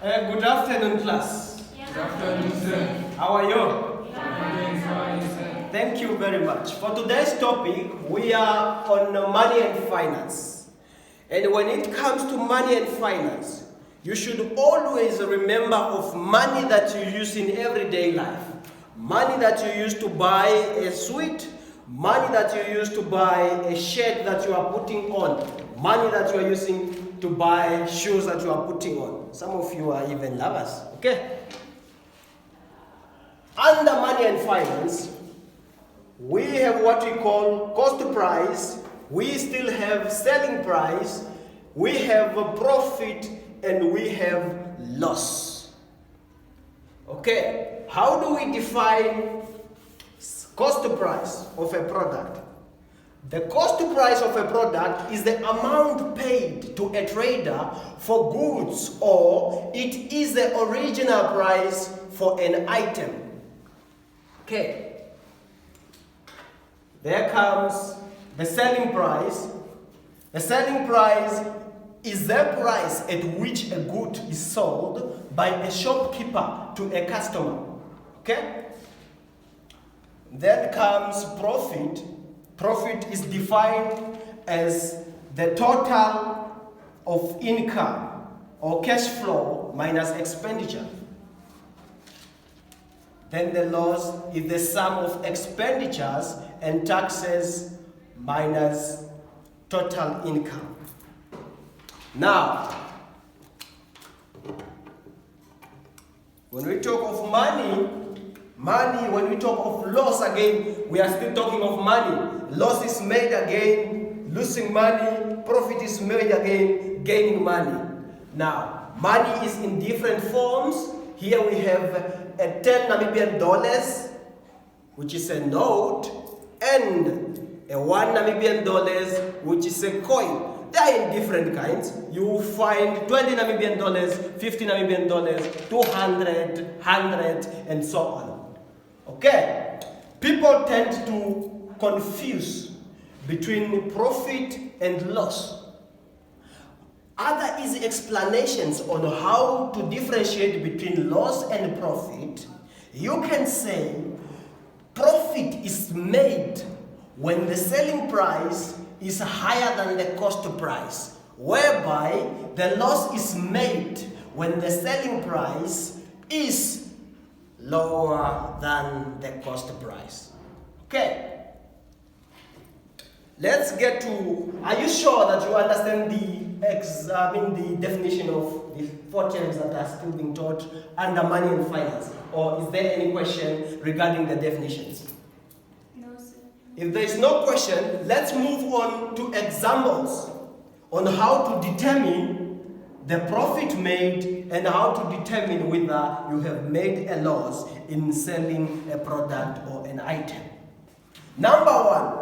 Good afternoon, class. Good afternoon, sir. How are you? Fine, sir. Thank you very much. For today's topic, we are on money and finance. And when it comes to money and finance, you should always remember of money that you use in everyday life. Money that you use to buy a sweet, money that you use to buy a shirt that you are putting on, money that you are using to buy shoes that you are putting on. Some of you are even lovers, okay? Under money and finance, we have what we call cost price, we still have selling price, we have a profit, and we have loss. Okay, how do we define cost price of a product? The cost price of a product is the amount paid to a trader for goods, or it is the original price for an item. Okay. There comes the selling price. The selling price is the price at which a good is sold by a shopkeeper to a customer. Okay? Then comes profit. Profit is defined as the total of income or cash flow minus expenditure. Then the loss is the sum of expenditures and taxes minus total income. Now, when we talk of money, when we talk of loss again, we are still talking of money. Loss is made again, losing money. Profit is made again, gaining money. Now, money is in different forms. Here we have a 10 Namibian dollars, which is a note, and a 1 Namibian dollars, which is a coin. They are in different kinds. You will find 20 Namibian dollars, 50 Namibian dollars, 200, 100, and so on. Okay? People tend to confuse between profit and loss. Other easy explanations on how to differentiate between loss and profit, you can say profit is made when the selling price is higher than the cost price, whereby the loss is made when the selling price is lower than the cost price. Okay. Let's get to, are you sure that you understand the definition of the 4 terms that are still being taught under money and finance? Or is there any question regarding the definitions? No, sir. If there is no question, let's move on to examples on how to determine the profit made and how to determine whether you have made a loss in selling a product or an item. Number 1.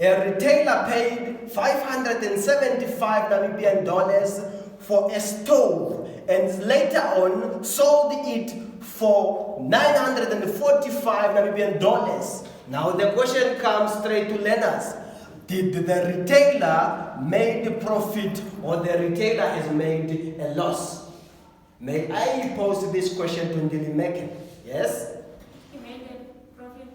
A retailer paid 575 Namibian dollars for a stove and later on sold it for 945 Namibian dollars. Now the question comes straight to learners. Did the retailer make a profit or the retailer has made a loss? May I pose this question to Ndili Meke? Yes? He made a profit.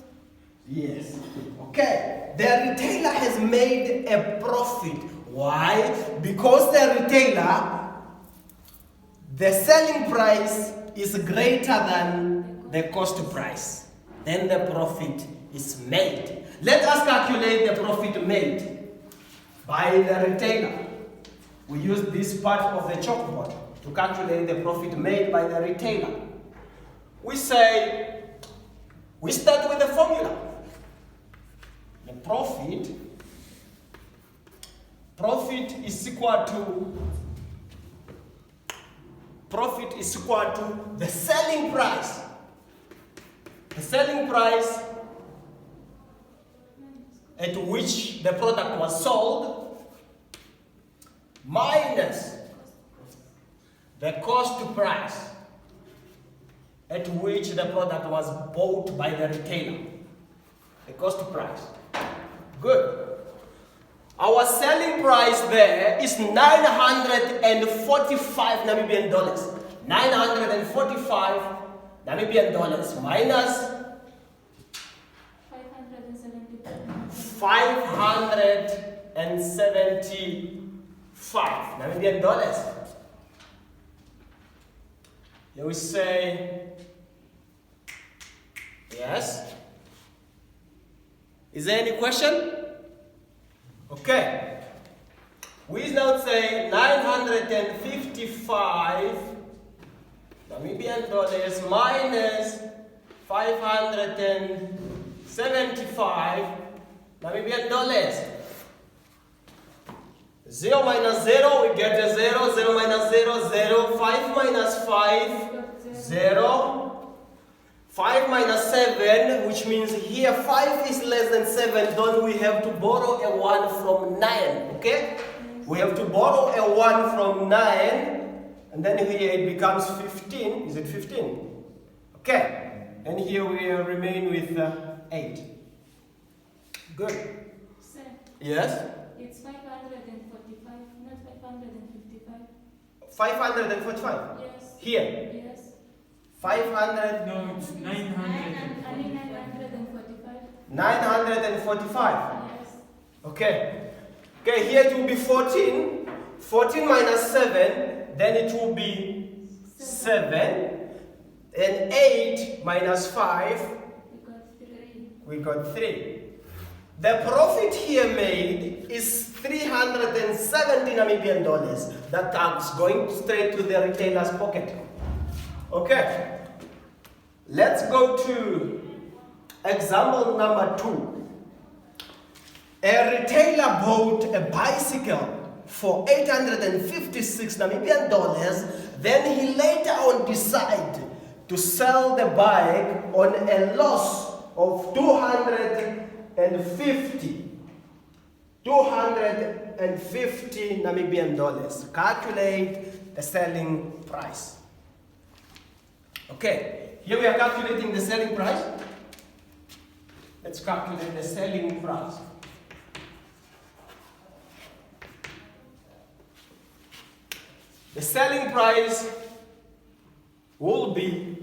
Yes. Okay. The retailer has made a profit. Why? Because the retailer, the selling price is greater than the cost price. Then the profit is made. Let us calculate the profit made by the retailer. We use this part of the chalkboard to calculate the profit made by the retailer. We start with the formula. The profit is equal to the selling price. The selling price at which the product was sold minus the cost price at which the product was bought by the retailer. The cost price. Good. Our selling price there is 945 Namibian dollars. 945 Namibian dollars minus 575 Namibian dollars. Here we say yes. Is there any question? Okay. We now say 955 Namibian dollars minus 575 Namibian dollars. 0 minus 0, we get a 0. 0 minus 0, 0. 5 minus 5, 0. 5 minus 7, which means here 5 is less than 7. Don't we have to borrow a 1 from 9? Okay? We have to borrow a 1 from 9. And then here it becomes 15. Is it 15? Okay. And here we remain with 8. Good. Sir, Yes? it's 545, not 555. 545. Yes. Here. Yes. 500. No, it's 900. 945. 945. Yes. Okay. Okay, here it will be 14. 14 minus 7, then it will be 7. And 8 minus 5, We got 3. we got 3. The profit here made is 370 Namibian dollars. That comes going straight to the retailer's pocket. Okay. Let's go to example number 2. A retailer bought a bicycle for 856 Namibian dollars. Then he later on decided to sell the bike on a loss of 250 Namibian dollars. Calculate the selling price. Okay, here we are calculating the selling price. Let's calculate the selling price. The selling price will be,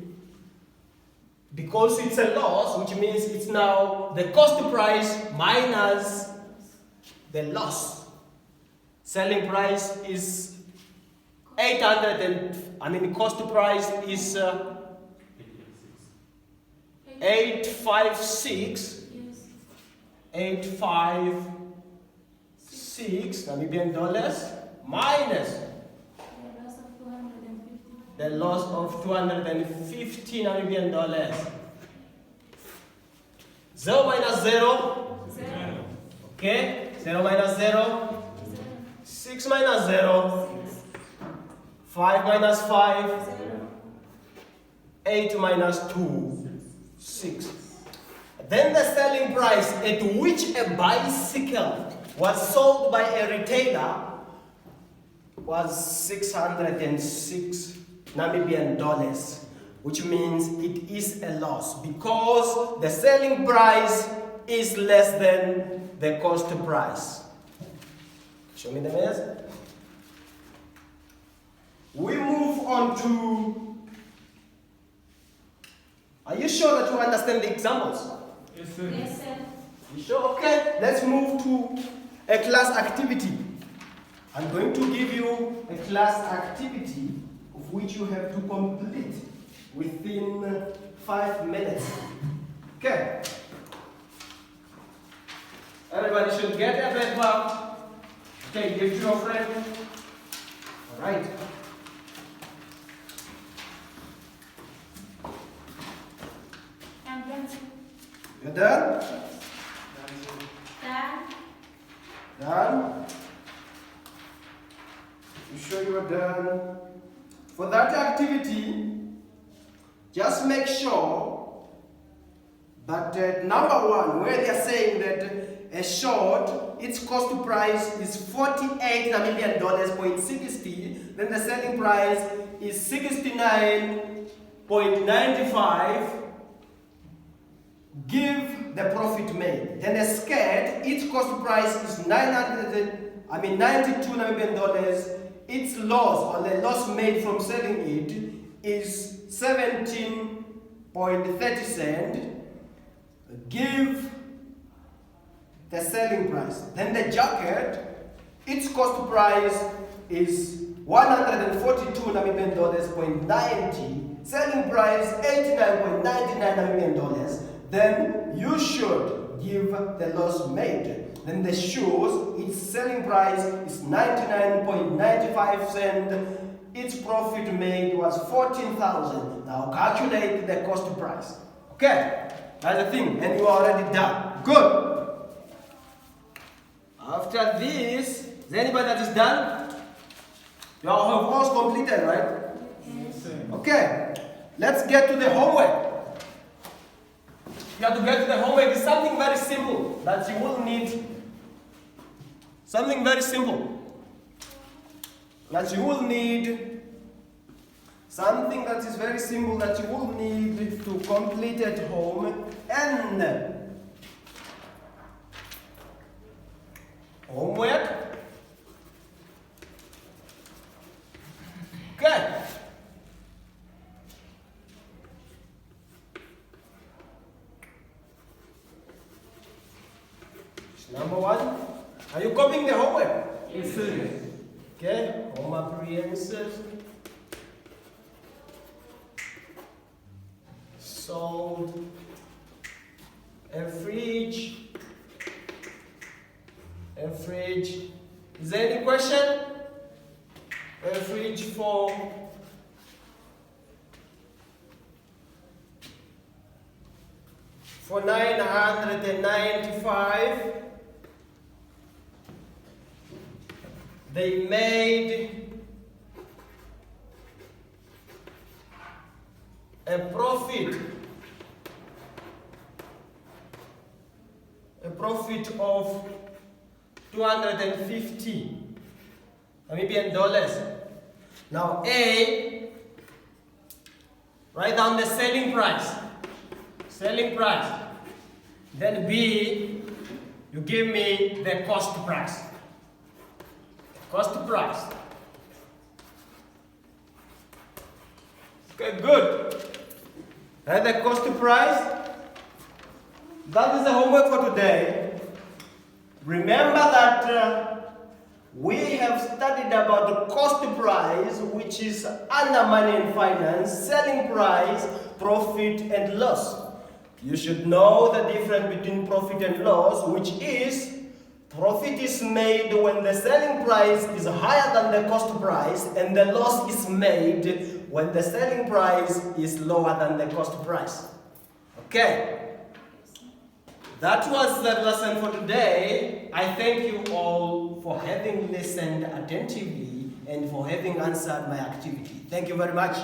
because it's a loss, which means it's now the cost price minus the loss. Selling price is cost price is 856. Yes. 856 Namibian dollars minus The loss the loss of of 250. 250 Namibian dollars. 0 minus 0. 0. Okay. 0 minus 0. 6 minus 0. 5 minus 5. 0. 8 minus 2. 6. Then the selling price at which a bicycle was sold by a retailer was 606 Namibian dollars, which means it is a loss because the selling price is less than the cost price. Show me the math. We move on to. Are you sure that you understand the examples? Yes, sir. Yes, sir. You sure? Okay, let's move to a class activity. I'm going to give you a class activity of which you have to complete within 5 minutes. Okay. Everybody should get a paper. Okay, give to your friend. All right. I'm done. You're done? Done. Done? You sure you are done? For that activity, just make sure that number 1, where they are saying that a short, its cost price is 48 Namibian dollars, 0.60, then the selling price is 69.95. Give the profit made. Then a skirt, its cost price is 92 Namibian dollars. Its loss, or the loss made from selling it, is 17.30 cents. Give the selling price. Then the jacket, its cost price is 142 Namibian dollars, 0.90. Selling price 89.99 Namibian dollars. Then you should give the loss made. Then the shoes, its selling price is 99.95 cents. Its profit made was 14,000. Now calculate the cost price. Okay, that's the thing, and you are already done. Good. After this, is there anybody that is done? You all have almost completed, right? Yes. Okay, let's get to the homework. You have to get to the homework. It's something very simple that you will need. Something very simple that you will need. Something that is very simple that you will need to complete at home. And homework. Okay. Number one. Are you copying the homework? Yes, sir. Okay. Home appliances. Sold. A fridge. A fridge. Is there any question? A fridge for $995. They made a profit of 250 Namibian dollars. Now A, write down the selling price. Selling price. Then B, you give me the cost price. Cost price. Okay, good. And the cost price. That is the homework for today. Remember that we have studied about the cost price, which is under money and finance, selling price, profit and loss. You should know the difference between profit and loss, which is profit is made when the selling price is higher than the cost price, and the loss is made when the selling price is lower than the cost price. Okay. That was the lesson for today. I thank you all for having listened attentively and for having answered my activity. Thank you very much.